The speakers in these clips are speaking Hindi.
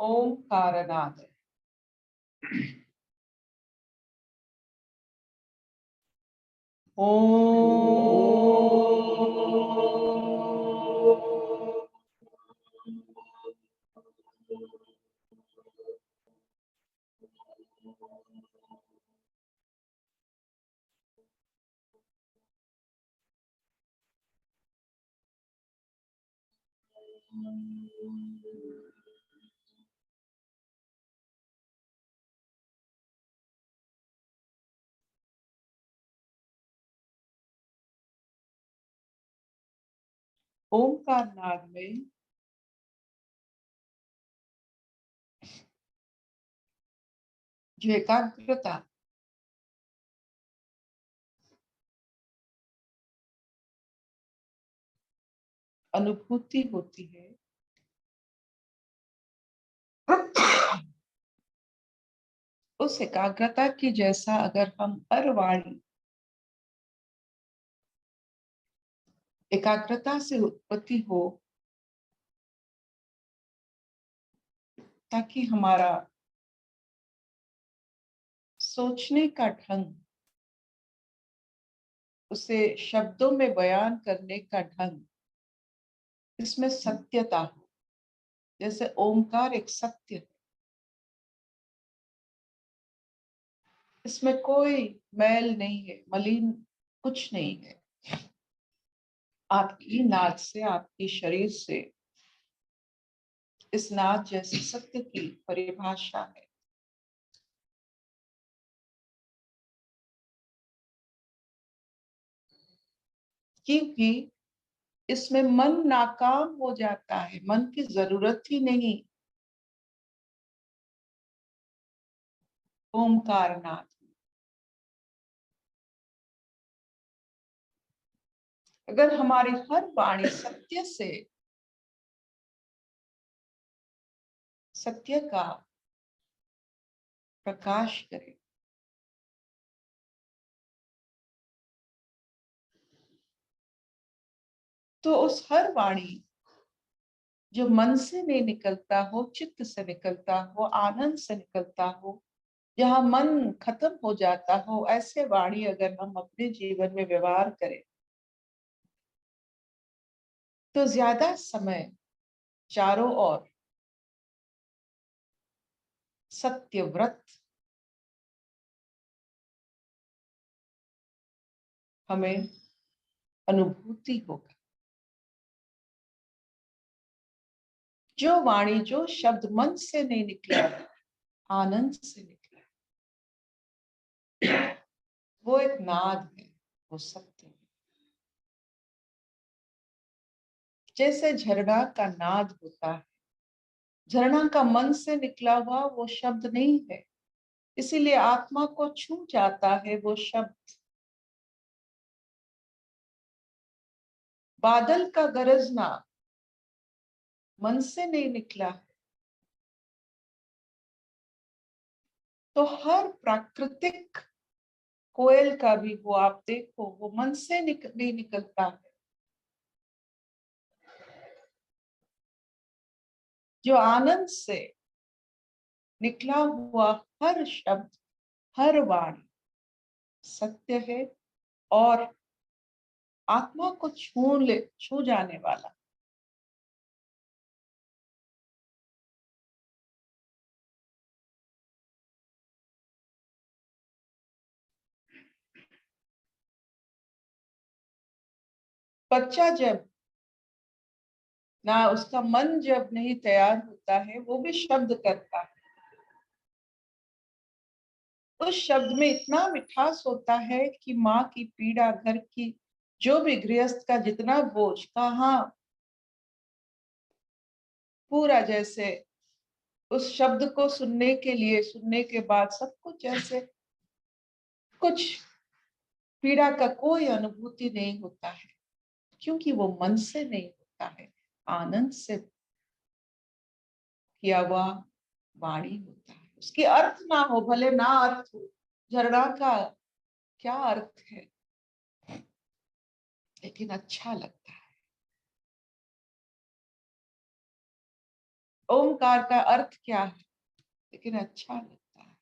ओंकारनाद। ओंकार नाद में जो एकाग्रता अनुभूति होती है उस एकाग्रता की जैसा अगर हम हर वाणी एकाग्रता से उत्पत्ति हो, ताकि हमारा सोचने का ढंग, उसे शब्दों में बयान करने का ढंग, इसमें सत्यता हो। जैसे ओंकार एक सत्य है, इसमें कोई मैल नहीं है, मलिन कुछ नहीं है। आपकी नाद से, आपकी शरीर से इस नाद जैसे सत्य की परिभाषा है। क्योंकि इसमें मन नाकाम हो जाता है, मन की जरूरत ही नहीं। ओंकार नाद, अगर हमारी हर वाणी सत्य से, सत्य का प्रकाश करे, तो उस हर वाणी जो मन से नहीं निकलता हो, चित्त से निकलता हो, आनंद से निकलता हो, जहां मन खत्म हो जाता हो, ऐसे वाणी अगर हम अपने जीवन में व्यवहार करें तो ज्यादा समय चारों ओर सत्यव्रत हमें अनुभूति होगा। जो वाणी, जो शब्द मन से नहीं निकला, आनंद से निकला, वो एक नाद है, वो सत्य है। जैसे झरना का नाद होता है, झरना का मन से निकला हुआ वो शब्द नहीं है, इसीलिए आत्मा को छू जाता है वो शब्द। बादल का गरजना मन से नहीं निकला है, तो हर प्राकृतिक कोयल का भी वो आप देखो, वो मन से नहीं निकलता है। जो आनंद से निकला हुआ हर शब्द, हर वाणी सत्य है और आत्मा को छू जाने वाला। बच्चा जब ना, उसका मन जब नहीं तैयार होता है, वो भी शब्द करता है। उस शब्द में इतना मिठास होता है कि माँ की पीड़ा, घर की जो भी गृहस्थ का जितना बोझ, कहाँ पूरा जैसे उस शब्द को सुनने के लिए, सुनने के बाद सब कुछ जैसे कुछ पीड़ा का कोई अनुभूति नहीं होता है, क्योंकि वो मन से नहीं होता है, आनंद से किया हुआ वाणी होता है। उसकी अर्थ ना हो, भले ना अर्थ हो, झरना का क्या अर्थ है, लेकिन अच्छा लगता है। ओमकार का अर्थ क्या है, लेकिन अच्छा लगता है।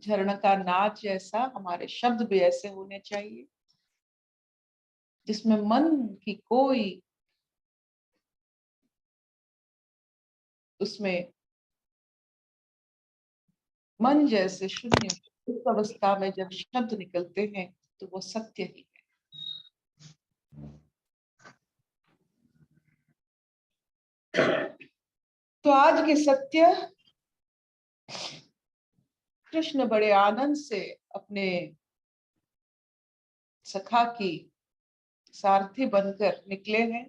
झरना का नाच जैसा हमारे शब्द भी ऐसे होने चाहिए, जिसमें मन की कोई उसमें मन जैसे शून्य, उस अवस्था में जब शब्द निकलते हैं तो वो सत्य ही है। तो आज के सत्य, कृष्ण बड़े आनंद से अपने सखा की सारथी बनकर निकले हैं।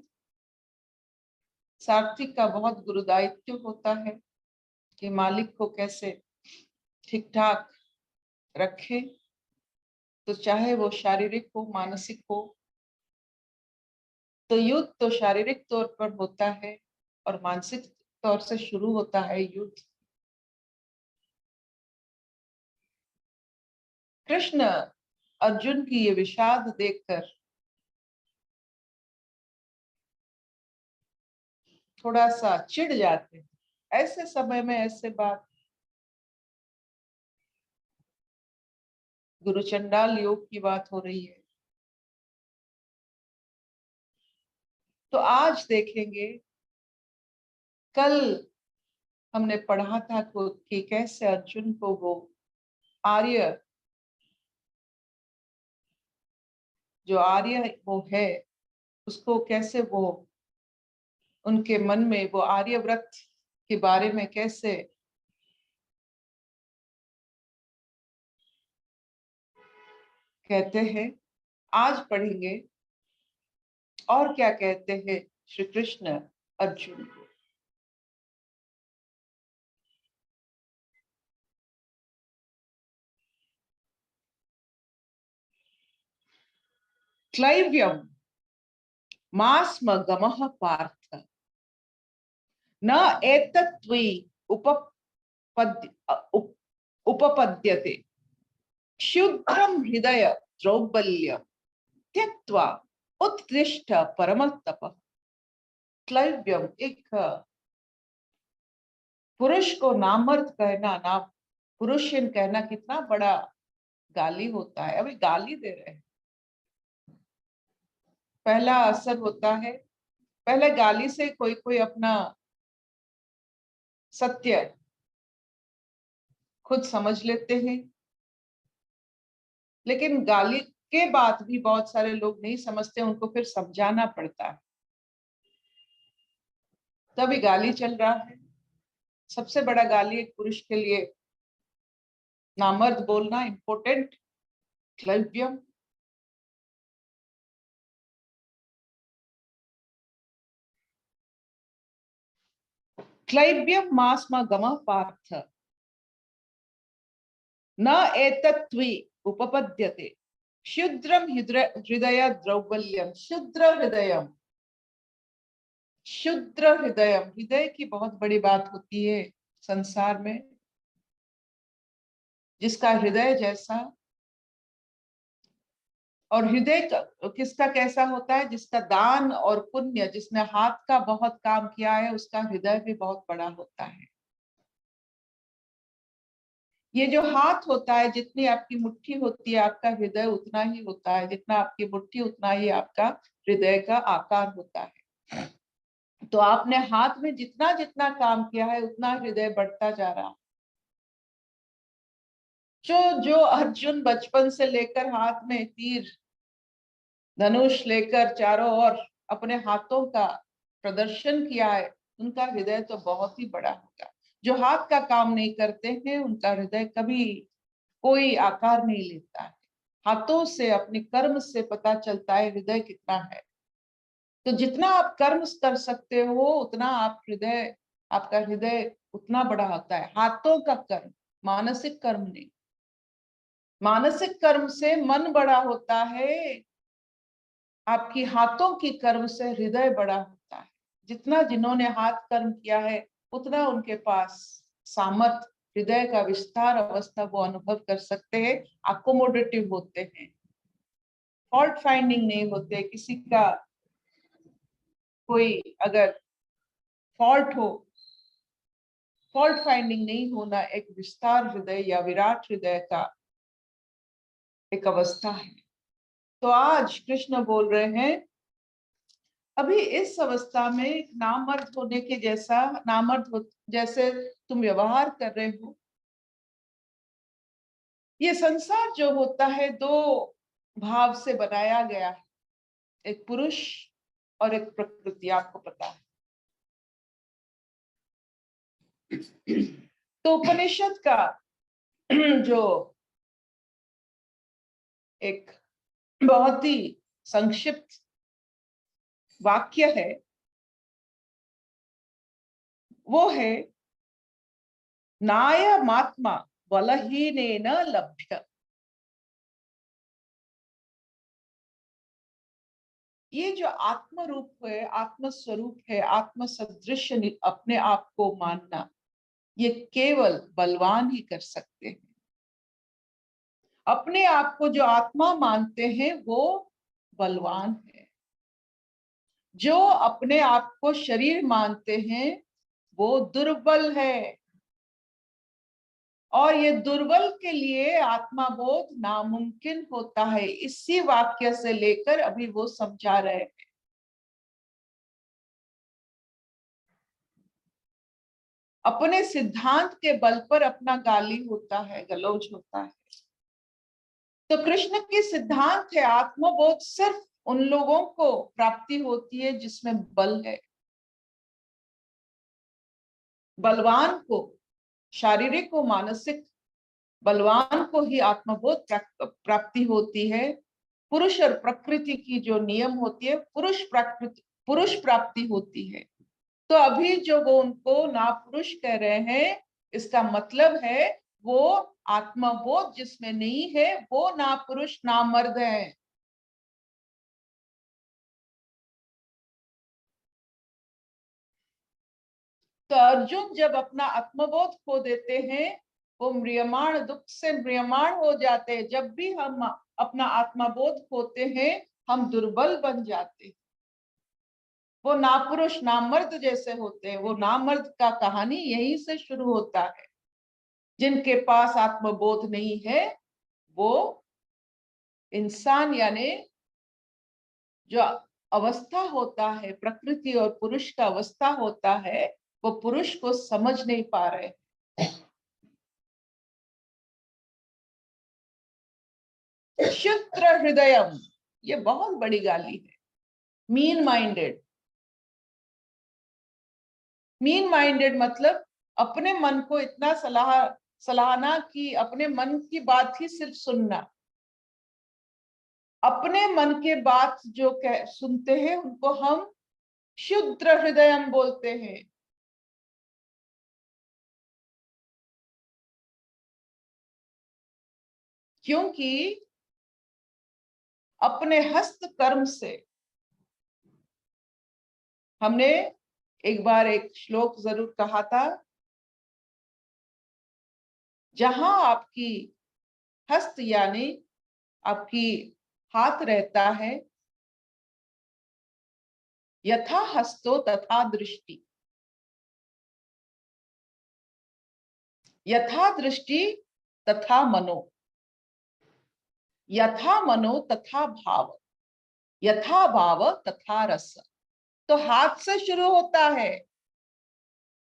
सारथी का बहुत गुरुदायित्व होता है कि मालिक को कैसे ठीक ठाक रखे, तो चाहे वो शारीरिक हो मानसिक हो। तो युद्ध तो शारीरिक तौर पर होता है और मानसिक तौर से शुरू होता है युद्ध। कृष्ण अर्जुन की ये विषाद देखकर थोड़ा सा चिढ़ जाते हैं। ऐसे समय में ऐसे बात, गुरु चंडाल योग की बात हो रही है। तो आज देखेंगे, कल हमने पढ़ा था कि कैसे अर्जुन को वो आर्य, जो आर्य वो है, उसको कैसे वो उनके मन में वो आर्यव्रत के बारे में कैसे कहते हैं, आज पढ़ेंगे। और क्या कहते हैं श्री कृष्ण अर्जुन को। क्लैव्यम मास्म गमः पार्थ न एतत्त्वी उपपद्यते क्षुद्रम हृदय द्रौबल्यम त्यक्त्वा उत्तिष्ठ परमतपः। क्लैव्यम, एक पुरुष को नामर्द कहना, ना पुरुषन कहना कितना बड़ा गाली होता है। अभी गाली दे रहे हैं, पहला असर होता है, पहले गाली से कोई कोई अपना सत्य खुद समझ लेते हैं, लेकिन गाली के बाद भी बहुत सारे लोग नहीं समझते, उनको फिर समझाना पड़ता है। तभी गाली चल रहा है। सबसे बड़ा गाली एक पुरुष के लिए नामर्द बोलना इंपॉर्टेंट, क्लैव्यम। क्लैव्यम मास्म गमः पार्थ न एतत्त्वी उपपद्यते क्षुद्रम हृदय द्रौबल्यम। शुद्र हृदयम, शुद्र हृदयम, हृदय की बहुत बड़ी बात होती है संसार में। जिसका हृदय जैसा, और हृदय किसका कैसा होता है, जिसका दान और पुण्य, जिसने हाथ का बहुत काम किया है, उसका हृदय भी बहुत बड़ा होता है। ये जो हाथ होता है, जितनी आपकी मुट्ठी होती है, आपका हृदय उतना ही होता है। जितना आपकी मुट्ठी उतना ही आपका हृदय का आकार होता है। तो आपने हाथ में जितना जितना काम किया है, उतना हृदय बढ़ता जा रहा है। जो जो अर्जुन बचपन से लेकर हाथ में तीर धनुष लेकर चारों ओर अपने हाथों का प्रदर्शन किया है, उनका हृदय तो बहुत ही बड़ा होगा। जो हाथ का काम नहीं करते हैं, उनका हृदय कभी कोई आकार नहीं लेता है। हाथों से, अपने कर्म से पता चलता है हृदय कितना है। तो जितना आप कर्म कर सकते हो, उतना आप हृदय, आपका हृदय उतना बड़ा होता है। हाथों का कर्म, मानसिक कर्म नहीं। मानसिक कर्म से मन बड़ा होता है, आपकी हाथों की कर्म से हृदय बड़ा होता है। जितना जिन्होंने हाथ कर्म किया है, उतना उनके पास सामर्थ हृदय का विस्तार अवस्था वो अनुभव कर सकते हैं, अकोमोडेटिव होते हैं, फॉल्ट फाइंडिंग नहीं होते। किसी का कोई अगर फॉल्ट हो, फॉल्ट फाइंडिंग नहीं होना एक विस्तार हृदय या विराट हृदय का एक अवस्था है। तो आज कृष्ण बोल रहे हैं अभी इस अवस्था में नामर्द होने के जैसा, जैसे तुम व्यवहार कर रहे हो, ये संसार जो होता है दो भाव से बनाया गया है, एक पुरुष और एक प्रकृति, आपको पता है। तो उपनिषद का जो एक बहुत ही संक्षिप्त वाक्य है वो है नायमात्मा बलहीनेन लभ्य। ये जो आत्म रूप है, आत्म स्वरूप है, आत्म सदृश अपने आप को मानना, ये केवल बलवान ही कर सकते हैं। अपने आप को जो आत्मा मानते हैं वो बलवान है। जो अपने आप को शरीर मानते हैं वो दुर्बल है, और ये दुर्बल के लिए आत्माबोध नामुमकिन होता है। इसी वाक्य से लेकर अभी वो समझा रहे हैं। अपने सिद्धांत के बल पर अपना गाली होता है, गलौज होता है। तो कृष्ण की सिद्धांत है आत्मबोध सिर्फ उन लोगों को प्राप्ति होती है जिसमें बल है। बलवान को, शारीरिक को मानसिक बलवान को ही आत्मबोध प्राप्ति होती है। पुरुष और प्रकृति की जो नियम होती है, पुरुष प्राप्ति होती है। तो अभी जो वो उनको नापुरुष कह रहे हैं, इसका मतलब है वो आत्मबोध जिसमें नहीं है वो नापुरुष नामर्द है। तो अर्जुन जब अपना आत्मबोध खो देते हैं, वो म्रियमाण, दुख से म्रियमाण हो जाते हैं। जब भी हम अपना आत्मबोध खोते हैं हम दुर्बल बन जाते हैं, वो नापुरुष नामर्द जैसे होते हैं। वो नामर्द का कहानी यहीं से शुरू होता है। जिनके पास आत्मबोध नहीं है वो इंसान, यानी जो अवस्था होता है प्रकृति और पुरुष का अवस्था होता है, वो पुरुष को समझ नहीं पा रहे। क्षुद्र हृदयम, ये बहुत बड़ी गाली है। मीन माइंडेड, मीन माइंडेड मतलब अपने मन को इतना सलाहना कि अपने मन की बात ही सिर्फ सुनना। अपने मन के बात जो सुनते हैं उनको हम क्षुद्र हृदयम बोलते हैं। क्योंकि अपने हस्त कर्म से, हमने एक बार एक श्लोक जरूर कहा था, जहां आपकी हस्त यानी आपकी हाथ रहता है, यथा हस्तो तथा दृष्टि, यथा दृष्टि तथा मनो, यथा मनो तथा भाव, यथा भाव तथा रस। तो हाथ से शुरू होता है।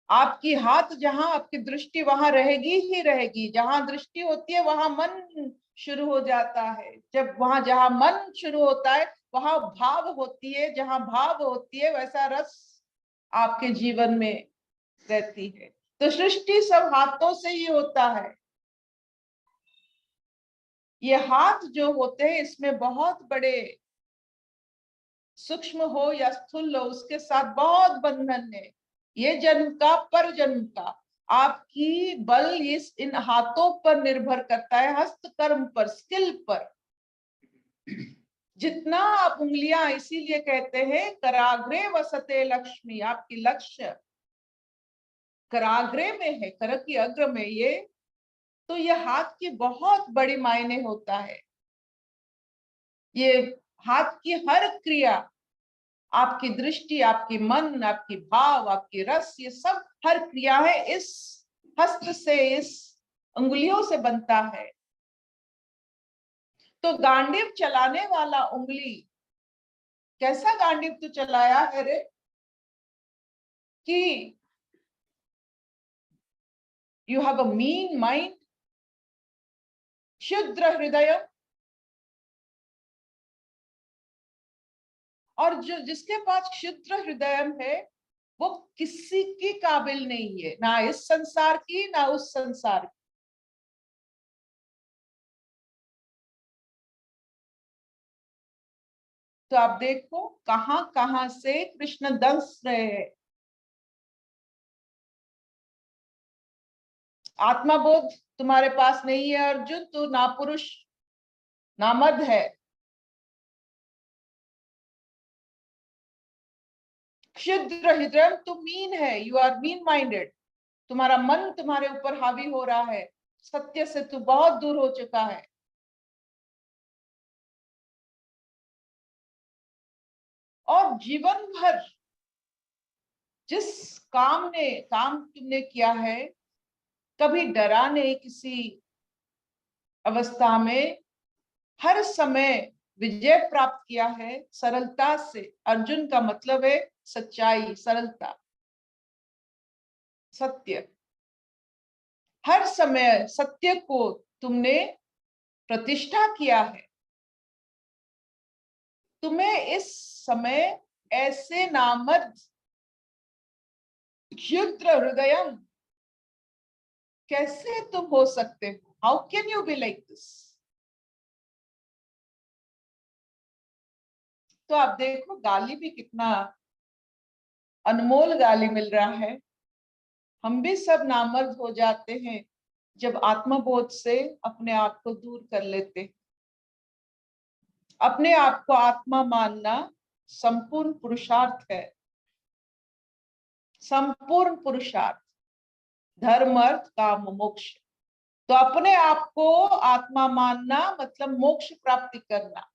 आपकी हाथ जहां, आपकी दृष्टि वहां रहेगी ही रहेगी। जहां दृष्टि होती है वहां मन शुरू हो जाता है। जब वहां, जहां मन शुरू होता है वहां भाव होती है। जहां भाव होती है वैसा रस आपके जीवन में रहती है। तो सृष्टि सब हाथों से ही होता है। ये हाथ जो होते हैं इसमें बहुत बड़े, सूक्ष्म हो या स्थूल हो, उसके साथ बहुत बंधन है। ये जन्म का, पर जन्म का आपकी बल इस इन हाथों पर निर्भर करता है, हस्तकर्म पर, स्किल पर। जितना आप उंगलियां, इसीलिए कहते हैं कराग्रे वसते लक्ष्मी, आपकी लक्ष्य कराग्रे में है, कर की अग्र में ये, तो ये हाथ की बहुत बड़ी मायने होता है। ये हाथ की हर क्रिया, आपकी दृष्टि, आपकी मन, आपकी भाव, आपकी रस, ये सब हर क्रिया है इस हस्त से, इस उंगलियों से बनता है। तो गांडीव चलाने वाला उंगली कैसा गांडीव तो चलाया है रे, कि you have a mean mind, क्षुद्र हृदय, और जो जिसके पास क्षुद्र हृदय है वो किसी की काबिल नहीं है, ना इस संसार की ना उस संसार की। तो आप देखो कहां कहां से कृष्ण दंस रहे हैं। आत्माबोध तुम्हारे पास नहीं है अर्जुन, तू ना पुरुष ना मर्द है। क्षुद्र हृदय, तू मीन है, यू आर मीन माइंडेड, तुम्हारा मन तुम्हारे ऊपर हावी हो रहा है, सत्य से तू बहुत दूर हो चुका है। और जीवन भर जिस काम तुमने किया है, कभी डरा नहीं किसी अवस्था में, हर समय विजय प्राप्त किया है सरलता से। अर्जुन का मतलब है सच्चाई, सरलता, सत्य। हर समय सत्य को तुमने प्रतिष्ठा किया है। तुम्हें इस समय ऐसे नामर्द क्षुद्र हृदय कैसे तुम हो सकते हो? How can you be like this? तो आप देखो गाली भी कितना अनमोल गाली मिल रहा है। हम भी सब नामर्द हो जाते हैं जब आत्मबोध से अपने आप को दूर कर लेते हैं। अपने आप को आत्मा मानना संपूर्ण पुरुषार्थ है, संपूर्ण पुरुषार्थ, धर्म अर्थ काम मोक्ष। तो अपने आप को आत्मा मानना मतलब मोक्ष प्राप्ति करना।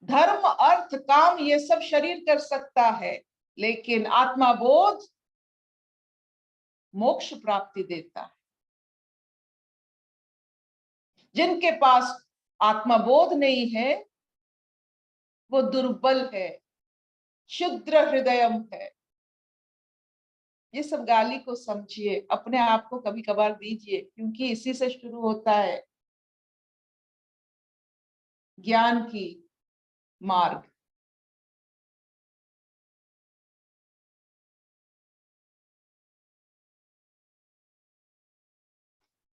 धर्म अर्थ काम ये सब शरीर कर सकता है, लेकिन आत्मा बोध मोक्ष प्राप्ति देता है। जिनके पास आत्मा बोध नहीं है वो दुर्बल है, क्षुद्र हृदय है। ये सब गाली को समझिए, अपने आप को कभी कभार दीजिए, क्योंकि इसी से शुरू होता है ज्ञान की मार्ग।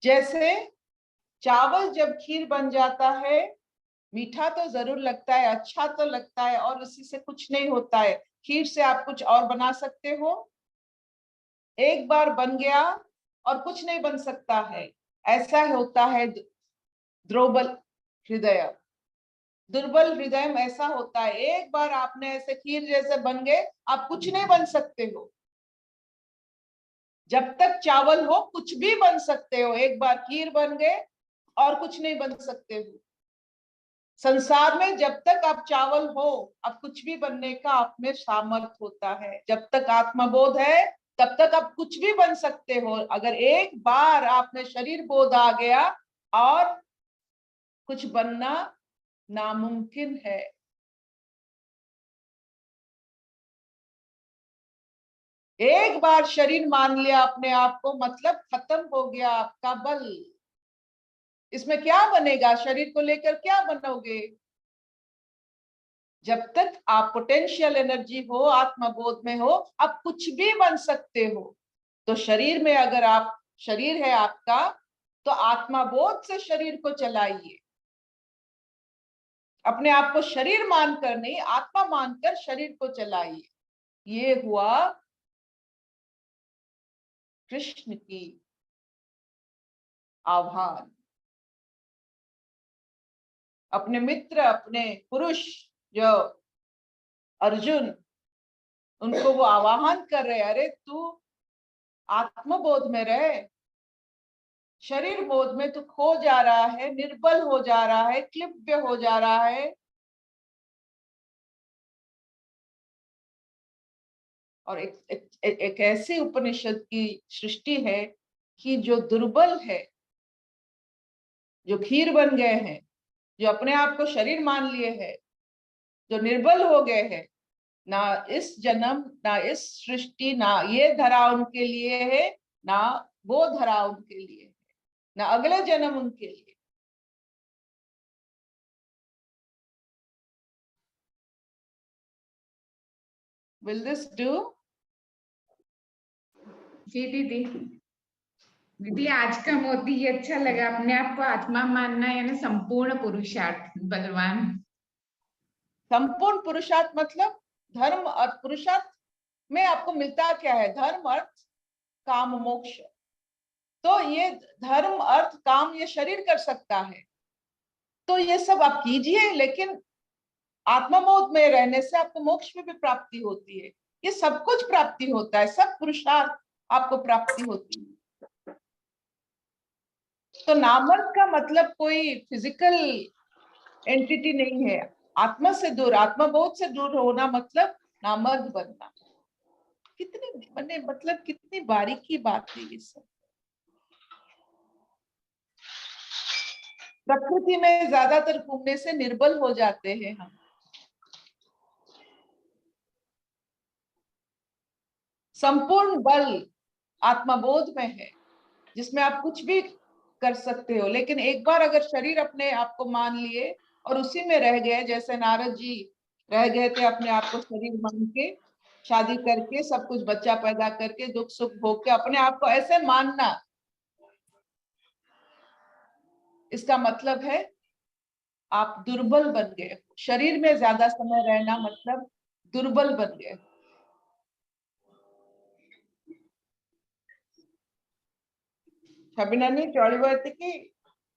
जैसे चावल जब खीर बन जाता है, मीठा तो जरूर लगता है, अच्छा तो लगता है, और उसी से कुछ नहीं होता है। खीर से आप कुछ और बना सकते हो, एक बार बन गया और कुछ नहीं बन सकता है। ऐसा होता है दुर्बल हृदय। दुर्बल हृदय में ऐसा होता है, एक बार आपने ऐसे खीर जैसे बन गए, आप कुछ नहीं बन सकते हो। जब तक चावल हो कुछ भी बन सकते हो, एक बार खीर बन गए और कुछ नहीं बन सकते हो। संसार में जब तक आप चावल हो, अब कुछ भी बनने का आप में सामर्थ होता है। जब तक आत्मबोध है तब तक आप कुछ भी बन सकते हो। अगर एक बार आप में शरीर बोध आ गया और कुछ बनना नामुमकिन है। एक बार शरीर मान लिया अपने आप को, मतलब खत्म हो गया आपका बल। इसमें क्या बनेगा? शरीर को लेकर क्या बनोगे? जब तक आप पोटेंशियल एनर्जी हो, आत्मबोध में हो, आप कुछ भी बन सकते हो। तो शरीर में अगर आप, शरीर है आपका, तो आत्मबोध से शरीर को चलाइए। अपने आप को शरीर मानकर नहीं, आत्मा मानकर शरीर को चलाइए। ये हुआ कृष्ण की आह्वान। अपने मित्र, अपने पुरुष जो अर्जुन, उनको वो आवाहन कर रहे, अरे तू आत्मबोध में रहे, शरीर बोध में तू खो जा रहा है, निर्बल हो जा रहा है, क्लिप्य हो जा रहा है। और एक ऐसी उपनिषद की सृष्टि है कि जो दुर्बल है, जो खीर बन गए हैं, जो अपने आप को शरीर मान लिए हैं, जो निर्बल हो गए हैं, ना इस जन्म, ना इस सृष्टि, ना ये धरा उनके लिए है, ना वो धरा उनके लिए है, ना अगले जन्म उनके लिए। Will this do? जी दीदी। दीदी आज का मोती ये अच्छा लगा, अपने आप को आत्मा मानना यानी संपूर्ण पुरुषार्थ बलवान। संपूर्ण पुरुषार्थ मतलब धर्म अर्थ पुरुषार्थ में आपको मिलता क्या है? धर्म अर्थ काम मोक्ष। तो ये धर्म अर्थ काम ये शरीर कर सकता है, तो ये सब आप कीजिए, लेकिन आत्मबोध में रहने से आपको मोक्ष में भी प्राप्ति होती है। ये सब कुछ प्राप्ति होता है, सब पुरुषार्थ आपको प्राप्ति होती है। तो नामर्थ का मतलब कोई फिजिकल एंटिटी नहीं है। आत्मा से दूर, आत्मबोध से दूर होना मतलब नामर्थ बनना। कितनी मतलब कितनी बारीकी बात है ये सब। प्रकृति में ज्यादातर घूमने से निर्बल हो जाते हैं हम। संपूर्ण बल आत्मबोध में है, जिसमें आप कुछ भी कर सकते हो। लेकिन एक बार अगर शरीर अपने आप को मान लिए और उसी में रह गए, जैसे नारद जी रह गए थे अपने आप को शरीर मान के, शादी करके, सब कुछ बच्चा पैदा करके, दुख सुख भोग के अपने आप को ऐसे मानना, इसका मतलब है आप दुर्बल बन गए। शरीर में ज्यादा समय रहना मतलब दुर्बल बन गए। छबिनानी चौड़ीवर्ती की।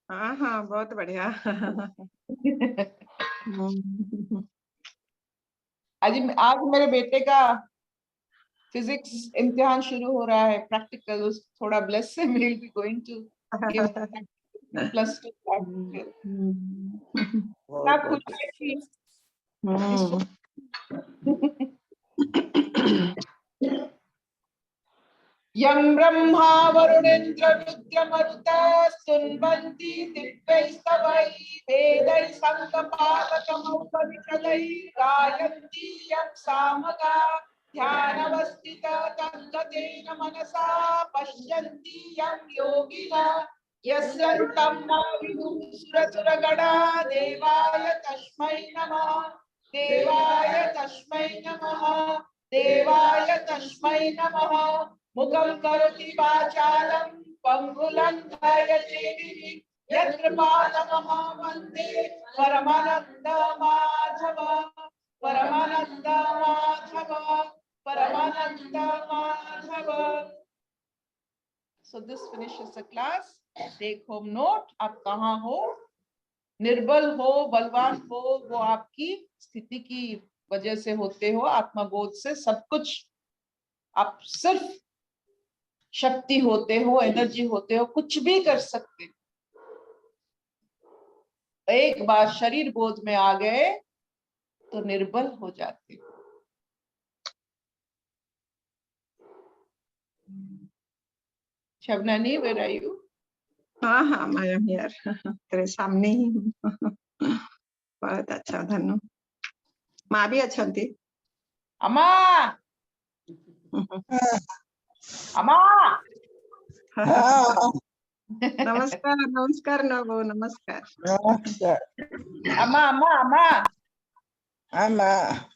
हाँ हाँ बहुत बढ़िया। आज मेरे बेटे का फिजिक्स इम्तिहान शुरू हो रहा है, प्रैक्टिकल। थोड़ा ब्लेस से will be going to give +2 practical. क्या खुशी थी। यं ब्रह्मा वरुणेन्द्र रुद्रमरुतः स्तुन्वन्ति दिव्यैस्तवैः वेदैः साङ्गपावकमौपनिषदैः गायन्ति यं सामगाः ध्यानवस्थितः तद्गतेन मनसा पश्यन्ति यं योगिनः यस्यन्तं न विदुः सुरसुरगणा देवाय तस्मै नमः देवाय तस्मै नमः देवाय तस्मै नमः। मुखं करोति वाचालं पंगुलंघयते यत्कृपातमहं वन्दे परमानन्दमाधव परमानन्दमाधव परमानन्दमाधव। So this finishes the class. Take home note. आप कहाँ हो? निर्बल हो, बलवान हो, वो आपकी स्थिति की वजह से होते हो। आत्मबोध से सब कुछ, आप सिर्फ शक्ति होते हो, एनर्जी होते हो, कुछ भी कर सकते हो। एक बार शरीर बोध में आ गए तो निर्बल हो जाते हो। शबनानी, where are you? हाँ हाँ I am here, तेरे सामने ही हूँ। बहुत अच्छा धन्यवाद। माँ भी अच्छा थी। अम्मा अम्मा नमस्कार नमस्कार नवो नमस्कार। अम्मा अम्मा अम्मा Ama.